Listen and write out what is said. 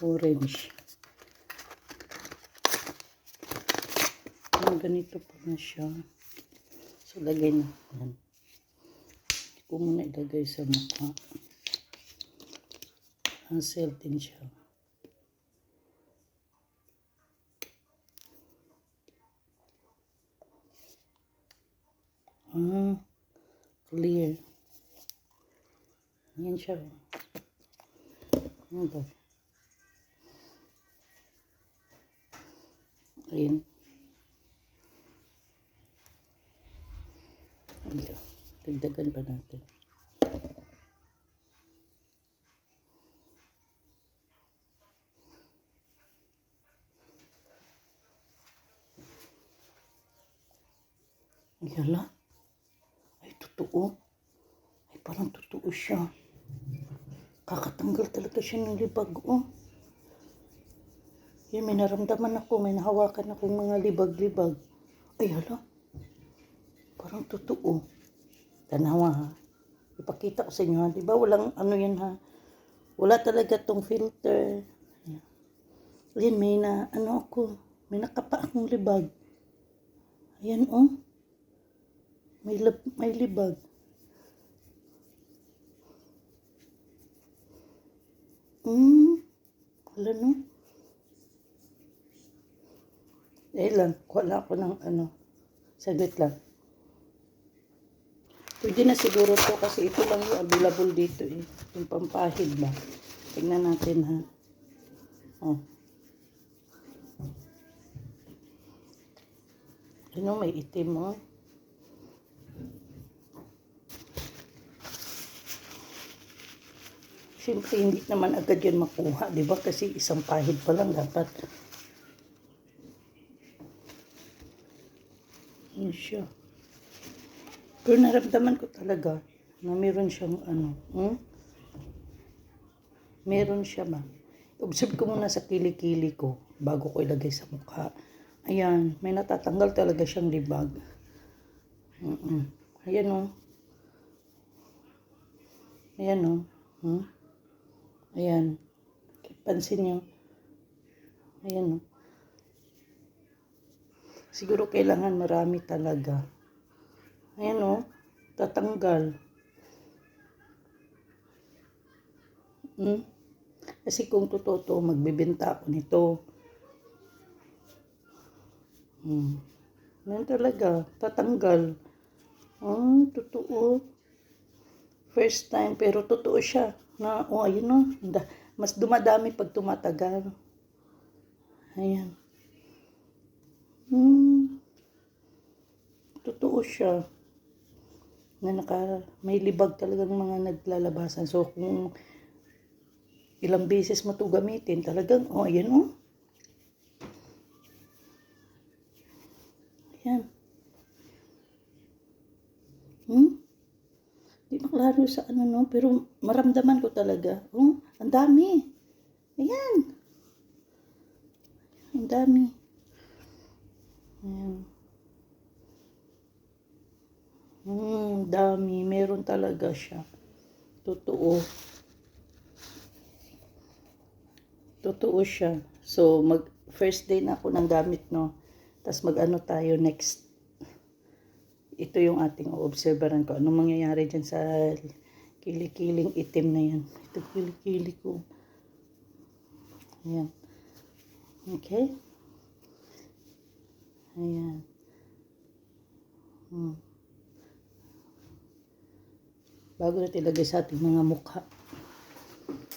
orange. Ganito pa na siya. So, lagay na. Yan. Hindi ko muna ilagay sa mukha. Hassle din siya. Clear. Yan siya. Ano ba? Ayan. Ayan. Dagdagan pa natin. Yala. Ay, totoo. Ay, parang totoo siya. Kakatanggal talaga siya ng libag, oh. Yan, may naramdaman ako. May nahawakan akong mga libag-libag. Ay, hala. Parang totoo. Tanawa, ha. Ipakita ko sa inyo, ha. Diba, walang ano yan, ha. Wala talaga tong filter. Ayan, may na, ano ako. May nakapa akong libag. Ayan, oh. May libag. Wala, no? Lang, wala ako ng ano. Saglit lang. Pwede na siguro to kasi ito lang yung available dito eh. Yung pampahid ba. Tingnan natin ha. Oh. Ano, may itim oh. Siyempre, hindi naman agad yan makuha, di ba? Kasi isang pahid pa lang dapat. Ano siya? Pero naramdaman ko talaga na meron siyang ano. Meron siya ba? Observe ko muna sa kilikili ko bago ko ilagay sa mukha. Ayan, may natatanggal talaga siyang libag. Ayan o. Ayan o. Ayan. Pansin nyo. Ayan o. Siguro kailangan marami talaga. Ayan o. Tatanggal. Kasi kung totoo to, magbibenta ako nito. Ayan talaga. Tatanggal. Totoo. First time, pero totoo siya. Na, ayun o. Mas dumadami pag tumatagal. Ayan. Totoo siya. Na may libag talagang mga naglalabasan. So, kung ilang beses mo ito gamitin, talagang, ayan o. Ayan. Di maklaro sa ano, no? Pero maramdaman ko talaga. Ang dami. Ayan. Ang dami. Ayan. Dami. Meron talaga siya. Totoo. Totoo siya. So, first day na ako ng gamit, no? Tapos mag-ano tayo next. Ito yung ating observeran ko. Anong mangyayari dyan sa kilikiling itim na yan. Ito kilikili ko. Ayan. Okay? Ayan. Bago natin ilagay sa ating mga mukha.